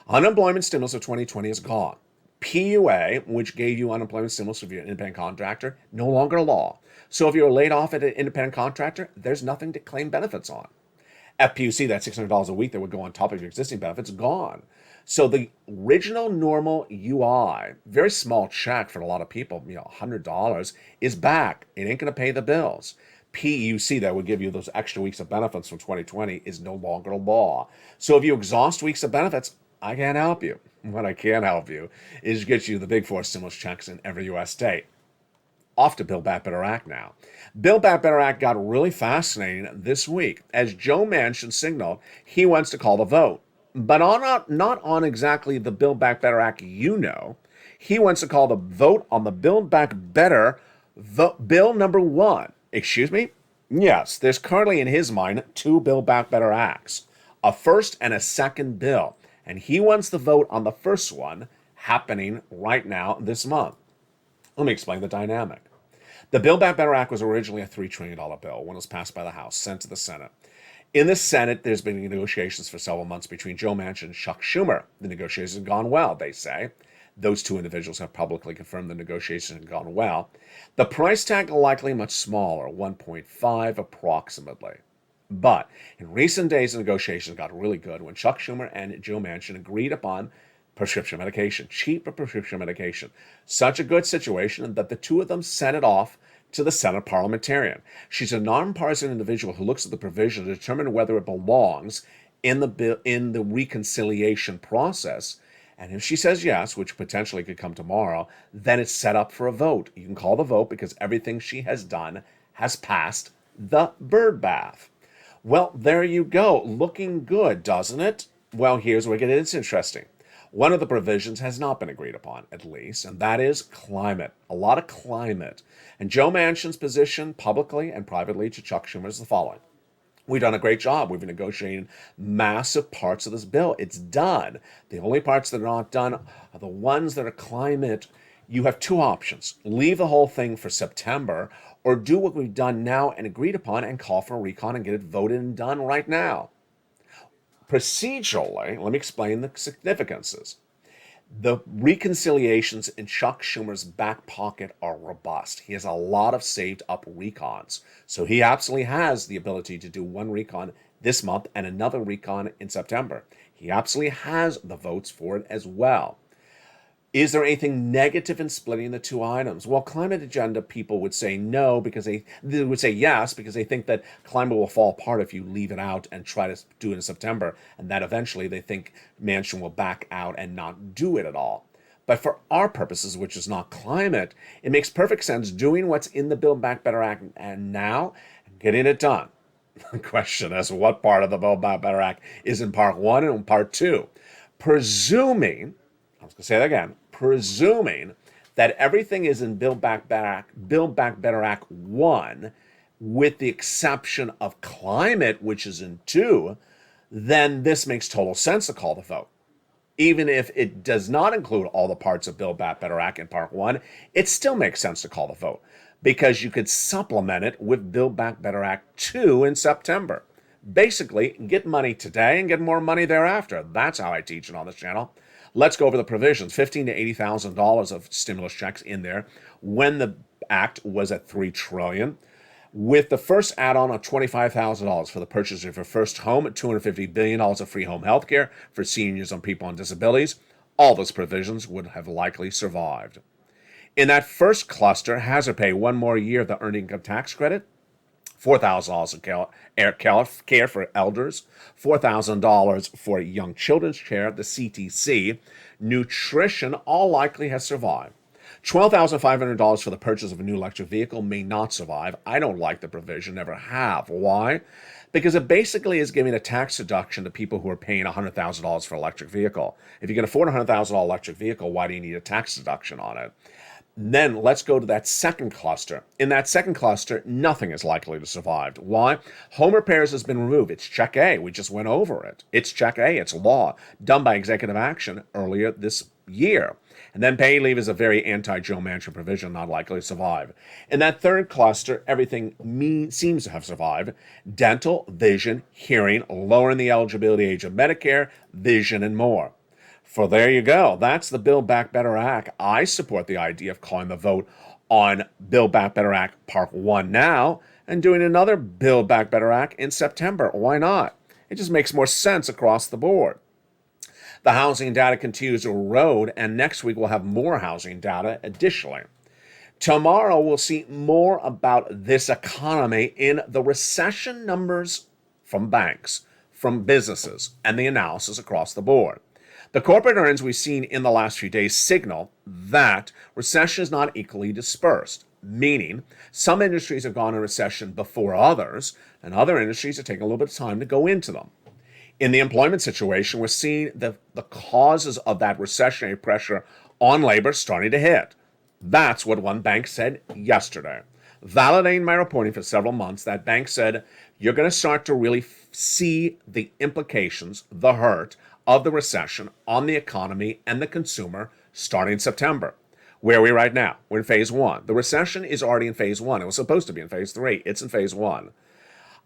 Unemployment stimulus of 2020 is gone. PUA, which gave you unemployment stimulus if you're an independent contractor, no longer law. So if you're laid off at an independent contractor, there's nothing to claim benefits on. FPUC, that $600 a week that would go on top of your existing benefits, gone. So the original normal UI, very small check for a lot of people, $100, is back. It ain't going to pay the bills. PUC, that would give you those extra weeks of benefits from 2020, is no longer law. So if you exhaust weeks of benefits, I can't help you. What I can help you is get you the big four stimulus checks in every U.S. state. Off to Build Back Better Act now. Build Back Better Act got really fascinating this week as Joe Manchin signaled he wants to call the vote. But not on exactly the Build Back Better Act he wants to call the vote on the Build Back Better bill number 1. Excuse me? Yes, there's currently in his mind 2 Build Back Better Acts, a first and a second bill. And he wants the vote on the first one happening right now this month. Let me explain the dynamic. The Build Back Better Act was originally a $3 trillion bill when it was passed by the House, sent to the Senate. In the Senate, there's been negotiations for several months between Joe Manchin and Chuck Schumer. The negotiations have gone well, they say. Those two individuals have publicly confirmed the negotiations have gone well. The price tag likely much smaller, 1.5 approximately. But in recent days, the negotiations got really good when Chuck Schumer and Joe Manchin agreed upon prescription medication, cheaper prescription medication. Such a good situation that the two of them sent it off to the Senate parliamentarian. She's a nonpartisan individual who looks at the provision to determine whether it belongs in the reconciliation process. And if she says yes, which potentially could come tomorrow, then it's set up for a vote. You can call the vote because everything she has done has passed the bird bath. Well, there you go. Looking good, doesn't it? Well, here's where it gets interesting. One of the provisions has not been agreed upon, at least, and that is climate. A lot of climate. And Joe Manchin's position, publicly and privately to Chuck Schumer, is the following. We've done a great job. We've been negotiating massive parts of this bill. It's done. The only parts that are not done are the ones that are climate. You have 2 options. Leave the whole thing for September, or do what we've done now and agreed upon and call for a recon and get it voted and done right now. Procedurally, let me explain the significances. The reconciliations in Chuck Schumer's back pocket are robust. He has a lot of saved up recons. So he absolutely has the ability to do one recon this month and another recon in September. He absolutely has the votes for it as well. Is there anything negative in splitting the 2 items? Well, climate agenda people would say no because they would say yes because they think that climate will fall apart if you leave it out and try to do it in September, and that eventually they think Manchin will back out and not do it at all. But for our purposes, which is not climate, it makes perfect sense doing what's in the Build Back Better Act and now getting it done. The question is what part of the Build Back Better Act is in Part 1 and in Part 2. Presuming that everything is in Build Back Better Act 1, with the exception of climate, which is in 2, then this makes total sense to call the vote. Even if it does not include all the parts of Build Back Better Act in Part 1, it still makes sense to call the vote because you could supplement it with Build Back Better Act 2 in September. Basically, get money today and get more money thereafter. That's how I teach it on this channel. Let's go over the provisions. $15,000 to $80,000 of stimulus checks in there when the act was at $3 trillion. With the first add-on of $25,000 for the purchase of your first home, $250 billion of free home health care for seniors and people on disabilities, all those provisions would have likely survived. In that first cluster, hazard pay, one more year of the earned income tax credit, $4,000 of care for elders, $4,000 for young children's care, the CTC, nutrition, all likely has survived. $12,500 for the purchase of a new electric vehicle may not survive. I don't like the provision, never have. Why? Because it basically is giving a tax deduction to people who are paying $100,000 for an electric vehicle. If you can afford a $100,000 electric vehicle, why do you need a tax deduction on it? Then let's go to that second cluster. In that second cluster, nothing is likely to survive. Why? Home repairs has been removed. It's Check A. We just went over it. It's Check A. It's law done by executive action earlier this year. And then pay leave is a very anti-Joe Manchin provision, not likely to survive. In that third cluster, everything seems to have survived. Dental, vision, hearing, lowering the eligibility age of Medicare, vision, and more. For there you go. That's the Build Back Better Act. I support the idea of calling the vote on Build Back Better Act Part 1 now and doing another Build Back Better Act in September. Why not? It just makes more sense across the board. The housing data continues to erode, and next week we'll have more housing data additionally. Tomorrow we'll see more about this economy in the recession numbers from banks, from businesses, and the analysis across the board. The corporate earnings we've seen in the last few days signal that recession is not equally dispersed, meaning some industries have gone into recession before others, and other industries are taking a little bit of time to go into them. In the employment situation, we're seeing the causes of that recessionary pressure on labor starting to hit. That's what one bank said yesterday. Validating my reporting for several months, that bank said, you're going to start to really see the implications, the hurt of the recession on the economy and the consumer starting in September. Where are we right now? We're in phase 1. The recession is already in phase 1. It was supposed to be in phase 3. It's in phase 1.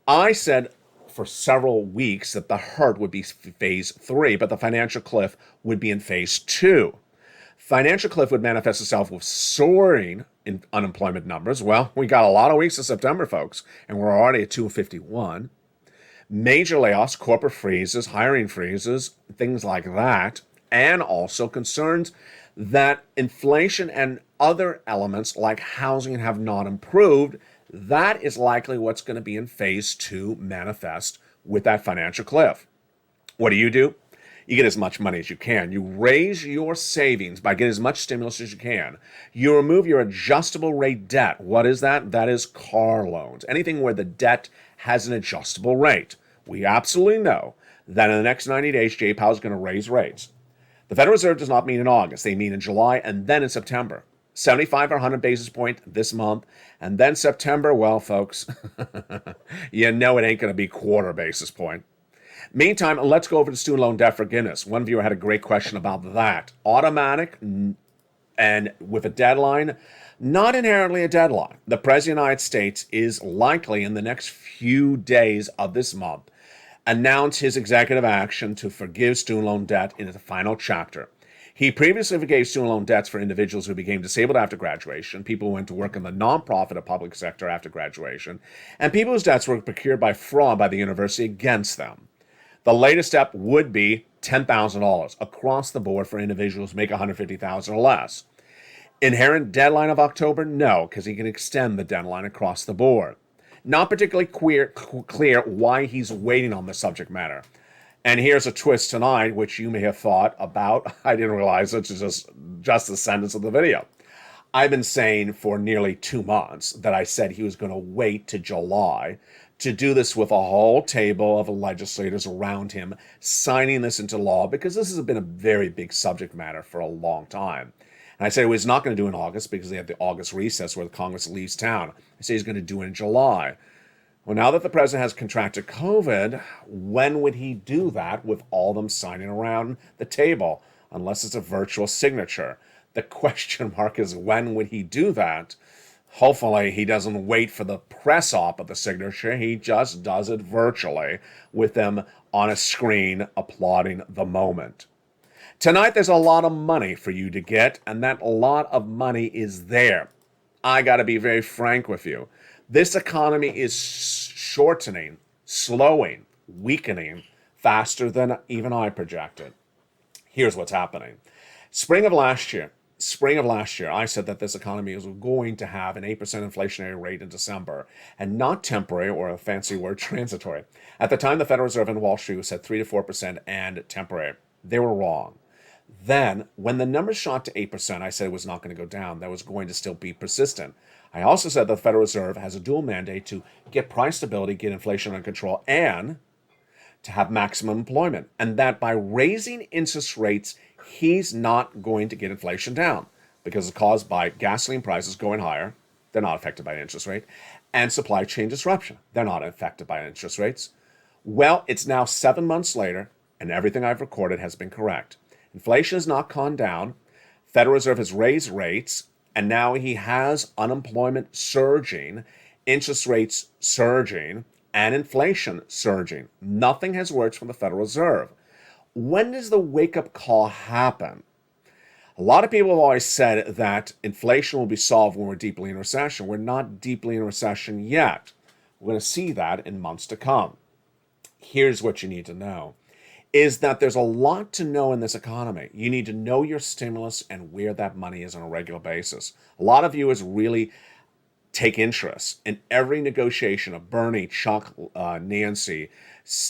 I said for several weeks that the hurt would be phase 3, but the financial cliff would be in phase 2. Financial cliff would manifest itself with soaring in unemployment numbers. Well, we got a lot of weeks in September, folks, and we're already at 251. Major layoffs, corporate freezes, hiring freezes, things like that, and also concerns that inflation and other elements like housing have not improved. That is likely what's going to be in phase 2 manifest with that financial cliff. What do? You get as much money as you can. You raise your savings by getting as much stimulus as you can. You remove your adjustable rate debt. What is that? That is car loans. Anything where the debt has an adjustable rate. We absolutely know that in the next 90 days, Jay Powell is going to raise rates. The Federal Reserve does not meet in August. They meet in July and then in September. 75 or 100 basis points this month. And then September, well, folks, you know it ain't going to be quarter basis point. Meantime, let's go over to student loan debt forgiveness. One viewer had a great question about that. Automatic and with a deadline, not inherently a deadline. The President of the United States is likely in the next few days of this month announce his executive action to forgive student loan debt in the final chapter. He previously forgave student loan debts for individuals who became disabled after graduation, people who went to work in the nonprofit or public sector after graduation, and people whose debts were procured by fraud by the university against them. The latest step would be $10,000 across the board for individuals who make $150,000 or less. Inherent deadline of October? No, because he can extend the deadline across the board. Not particularly clear why he's waiting on the subject matter. And here's a twist tonight, which you may have thought about. I didn't realize it's just the sentence of the video. I've been saying for nearly 2 months that I said he was going to wait to July to do this with a whole table of legislators around him signing this into law, because this has been a very big subject matter for a long time. And I said he was not going to do it in August because they have the August recess where the Congress leaves town. I say he's going to do it in July. Well, now that the president has contracted COVID, when would he do that with all of them signing around the table, unless it's a virtual signature? The question mark is, when would he do that? Hopefully, he doesn't wait for the press op of the signature. He just does it virtually with them on a screen applauding the moment. Tonight, there's a lot of money for you to get, and that lot of money is there. I got to be very frank with you. This economy is shortening, slowing, weakening faster than even I projected. Here's what's happening. Spring of last year, I said that this economy was going to have an 8% inflationary rate in December, and not temporary, or a fancy word, transitory. At the time, the Federal Reserve and Wall Street said 3 to 4% and temporary. They were wrong. Then, when the numbers shot to 8%, I said it was not going to go down. That was going to still be persistent. I also said the Federal Reserve has a dual mandate to get price stability, get inflation under control, and to have maximum employment. And that by raising interest rates, he's not going to get inflation down, because it's caused by gasoline prices going higher. They're not affected by interest rate. And supply chain disruption. They're not affected by interest rates. Well, it's now 7 months later, and everything I've recorded has been correct. Inflation has not gone down. Federal Reserve has raised rates, and now he has unemployment surging, interest rates surging, and inflation surging. Nothing has worked from the Federal Reserve. When does the wake-up call happen? A lot of people have always said that inflation will be solved when we're deeply in recession. We're not deeply in recession yet. We're going to see that in months to come. Here's what you need to know, is that there's a lot to know in this economy. You need to know your stimulus and where that money is on a regular basis. A lot of viewers really take interest in every negotiation of Bernie, Chuck, Nancy,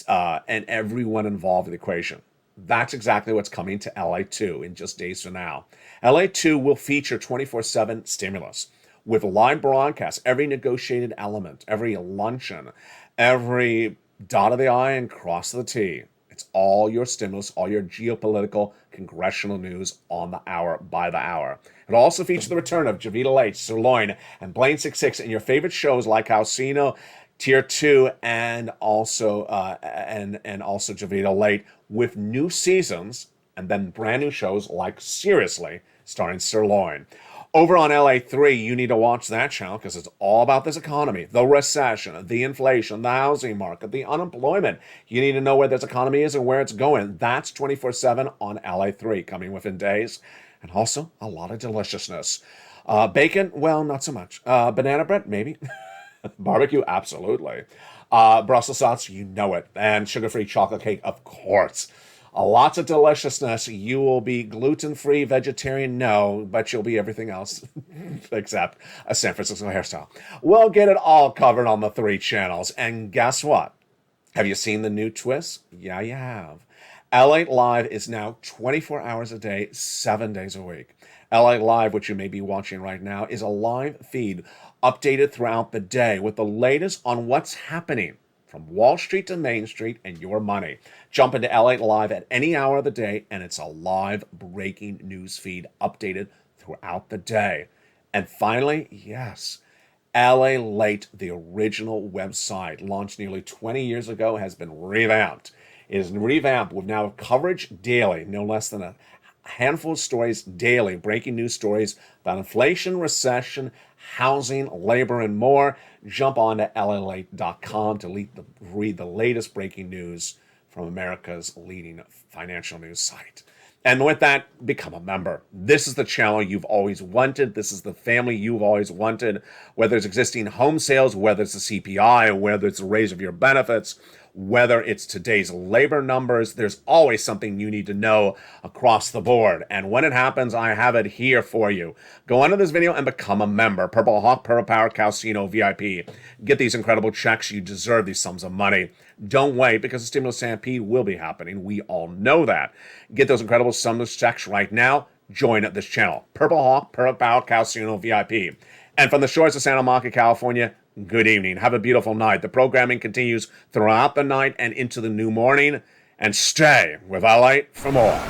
and everyone involved in the equation. That's exactly what's coming to LA2 in just days from now. LA2 will feature 24/7 stimulus with live broadcasts, every negotiated element, every luncheon, every dot of the I and cross of the T. It's all your stimulus, all your geopolitical, congressional news on the hour, by the hour. It'll also feature the return of Javita Late, Sirloin, and Blaine 66, and your favorite shows like Alcino, Tier 2, and also Javita Late, with new seasons, and then brand new shows like Seriously, starring Sirloin. Over on LA3, you need to watch that channel because it's all about this economy, the recession, the inflation, the housing market, the unemployment. You need to know where this economy is and where it's going. That's 24/7 on LA3, coming within days. And also, a lot of deliciousness. Bacon, well, not so much. Banana bread, maybe. Barbecue, absolutely. Brussels sprouts, you know it. And sugar-free chocolate cake, of course. Lots of deliciousness. You will be gluten-free, vegetarian, no, but you'll be everything else except a San Francisco hairstyle. We'll get it all covered on the 3 channels. And guess what? Have you seen the new twist? Yeah, you have. LA Live is now 24 hours a day, 7 days a week. LA Live, which you may be watching right now, is a live feed updated throughout the day with the latest on what's happening from Wall Street to Main Street and your money. Jump into LA Live at any hour of the day, and it's a live breaking news feed updated throughout the day. And finally, yes, LALATE, the original website, launched nearly 20 years ago, has been revamped. It is revamped with now coverage daily, no less than a handful of stories daily, breaking news stories about inflation, recession, housing, labor, and more. Jump on to LALATE.com to read the latest breaking news from America's leading financial news site. And with that, become a member. This is the channel you've always wanted. This is the family you've always wanted. Whether it's existing home sales, whether it's the CPI, whether it's a raise of your benefits, whether it's today's labor numbers, there's always something you need to know across the board. And when it happens, I have it here for you. Go under this video and become a member. Purple Hawk, Purple Power, Calcino, VIP. Get these incredible checks. You deserve these sums of money. Don't wait, because the stimulus stampede will be happening. We all know that. Get those incredible stimulus checks right now. Join this channel. Purple Hawk, Purple Power, Calcino, VIP. And from the shores of Santa Monica, California, good evening. Have a beautiful night. The programming continues throughout the night and into the new morning. And stay with LALATE for more.